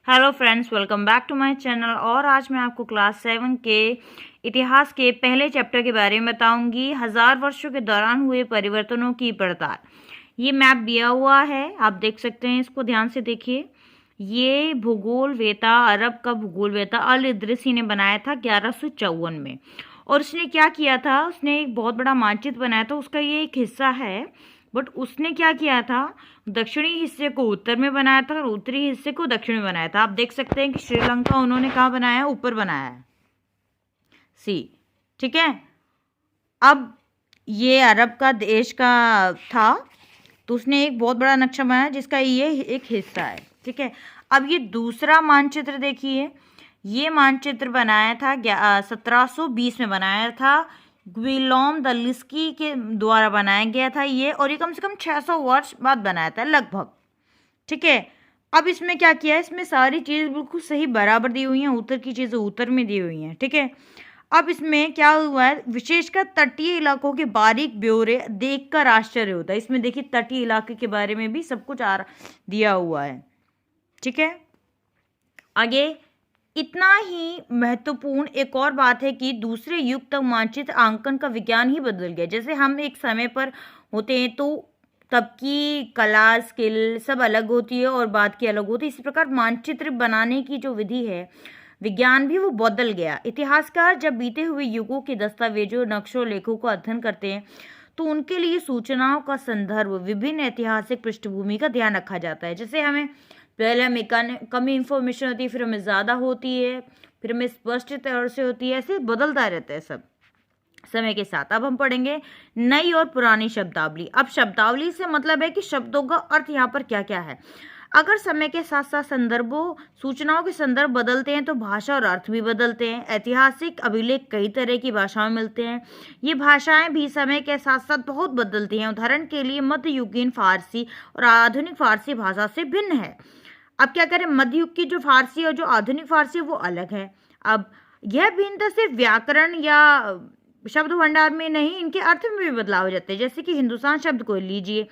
Hello friends, welcome back to my channel. और आज मैं आपको क्लास 7 के इतिहास के पहले चैप्टर के बारे में बताऊंगी। 1000 वर्षों के दौरान हुए परिवर्तनों की पड़ताल। ये मैप दिया हुआ है, आप देख सकते हैं, इसको ध्यान से देखिए। ये भूगोल वेता, अरब का भूगोल वेता अल इदरिसी ने बनाया था 1154 में। और उसने क्या किया था, उसने एक बहुत बड़ा मानचित्र बनाया था, उसका ये एक हिस्सा है। बट उसने क्या किया था, दक्षिणी हिस्से को उत्तर में बनाया था और उत्तरी हिस्से को दक्षिण में बनाया था। आप देख सकते हैं कि श्रीलंका उन्होंने कहाँ बनाया है, ऊपर बनाया है, सी। ठीक है। अब ये अरब का देश का था, तो उसने एक बहुत बड़ा नक्शा बनाया जिसका ये एक हिस्सा है। ठीक है। अब ये दूसरा मानचित्र देखिए, ये मानचित्र बनाया था 1720 में बनाया था, ग्विलोम द लिस्की के द्वारा बनाया गया था ये, और ये कम से कम 600 वर्ष बाद बनाया था लगभग। ठीक है। अब इसमें क्या किया है, इसमें सारी चीज़ बिल्कुल सही बराबर दी हुई हैं, उत्तर की चीज़ें उत्तर में दी हुई हैं। ठीक है। अब इसमें क्या हुआ है, विशेषकर तटीय इलाकों के बारीक ब्यौरे देखकर आश्चर्य होता है। इसमें देखिए तटीय इलाके के बारे में भी सब कुछ दिया हुआ है। ठीक है। आगे इतना ही महत्वपूर्ण एक और बात है कि दूसरे युग तक मानचित्र आंकन का विज्ञान ही बदल गया। जैसे हम एक समय पर होते हैं तो तब की कला स्किल सब अलग होती है और बात की अलग होती है। इसी प्रकार मानचित्र बनाने की जो विधि है, विज्ञान भी वो बदल गया। इतिहासकार जब बीते हुए युगों के दस्तावेजों, नक्शों, लेखों का अध्ययन करते हैं तो उनके लिए सूचनाओं का संदर्भ, विभिन्न ऐतिहासिक पृष्ठभूमि का ध्यान रखा जाता है। जैसे हमें पहले हमें कम इंफॉर्मेशन होती है, फिर हमें ज़्यादा होती है, फिर हमें स्पष्ट तौर से होती है, ऐसे बदलता रहता है सब समय के साथ। अब हम पढ़ेंगे नई और पुरानी शब्दावली। अब शब्दावली से मतलब है कि शब्दों का अर्थ यहाँ पर क्या क्या है। अगर समय के साथ साथ संदर्भों, सूचनाओं के संदर्भ बदलते हैं तो भाषा और अर्थ भी बदलते हैं। ऐतिहासिक अभिलेख कई तरह की भाषाओं में मिलते हैं। ये भाषाएं भी समय के साथ साथ बहुत बदलती हैं। उदाहरण के लिए मध्ययुगीन फारसी और आधुनिक फारसी भाषा से भिन्न है। अब क्या करें, मध्ययुग की जो फारसी और जो आधुनिक फारसी वो अलग है। अब यह भिन्नता सिर्फ व्याकरण या शब्द भंडार में नहीं, इनके अर्थ में भी बदलाव हो जाते हैं। जैसे कि हिंदुस्तान शब्द को लीजिए,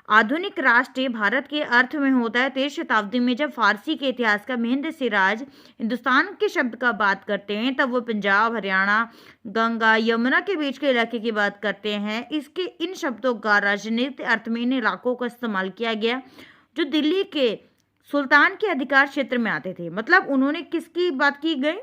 आधुनिक राष्ट्र भारत के अर्थ में होता है 13वीं शताब्दी में। जब फारसी के इतिहास का महेंद्र सिराज हिंदुस्तान के शब्द का बात करते हैं तब वो पंजाब, हरियाणा, गंगा यमुना के बीच के इलाके की बात करते हैं। इसके इन शब्दों का राजनीतिक अर्थ में इन इलाकों का इस्तेमाल किया गया जो दिल्ली के सुल्तान के अधिकार क्षेत्र में आते थे। मतलब उन्होंने किसकी बात की गई,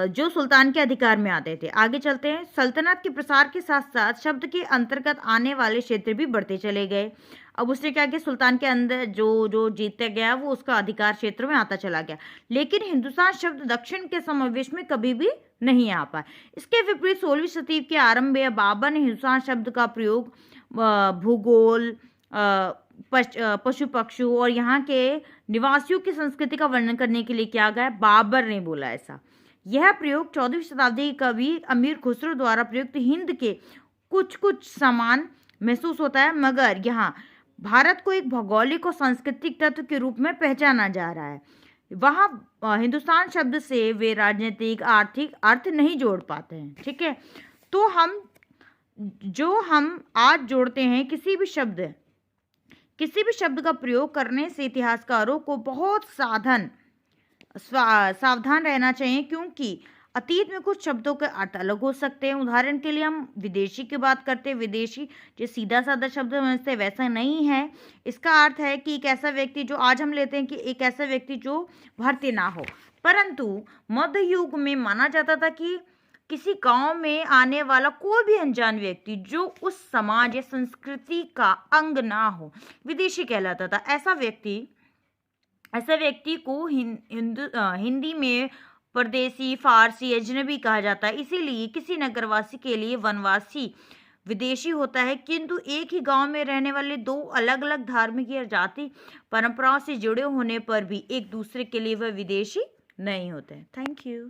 जो सुल्तान के अधिकार में आते थे। आगे चलते हैं। सल्तनत के प्रसार के साथ साथ शब्द के अंतर्गत आने वाले क्षेत्र भी बढ़ते चले गए। अब उसने क्या किया, सुल्तान के अंदर जो जो जीतता गया वो उसका अधिकार क्षेत्र में आता चला गया। लेकिन हिंदुस्तान शब्द दक्षिण के समावेश में कभी भी नहीं आ पाया। इसके विपरीत 16वीं शताब्दी के आरंभ में बाबर ने हिंदुस्तान शब्द का प्रयोग भूगोल, पशु पक्षु और यहाँ के निवासियों की संस्कृति का वर्णन करने के लिए किया गया। बाबर ने बोला ऐसा। यह प्रयोग 14वीं शताब्दी के कवि अमीर खुसरो द्वारा प्रयुक्त हिंद के कुछ समान महसूस होता है, मगर यहाँ भारत को एक भौगोलिक और सांस्कृतिक तत्व के रूप में पहचाना जा रहा है। वहाँ हिंदुस्तान शब्द से वे राजनीतिक, आर्थिक अर्थ नहीं जोड़ पाते हैं। ठीक है। तो हम आज जोड़ते हैं, किसी भी शब्द का प्रयोग करने से इतिहासकारों को बहुत सावधान रहना चाहिए, क्योंकि अतीत में कुछ शब्दों के अर्थ अलग हो सकते हैं। उदाहरण के लिए हम विदेशी की बात करते हैं, विदेशी जो सीधा साधा शब्द समझते हैं वैसा नहीं है। इसका अर्थ है कि एक ऐसा व्यक्ति जो आज हम लेते हैं कि एक ऐसा व्यक्ति जो भारतीय ना हो, परंतु मध्य युग में माना जाता था कि किसी गांव में आने वाला कोई भी अनजान व्यक्ति जो उस समाज या संस्कृति का अंग ना हो, विदेशी कहलाता था। ऐसा व्यक्ति को हिंदी में परदेसी, फारसी, अजनबी कहा जाता है। इसीलिए किसी नगरवासी के लिए वनवासी विदेशी होता है, किंतु एक ही गांव में रहने वाले दो अलग अलग धार्मिक या जाति परंपराओं से जुड़े होने पर भी एक दूसरे के लिए वह विदेशी नहीं होते हैं। Thank you.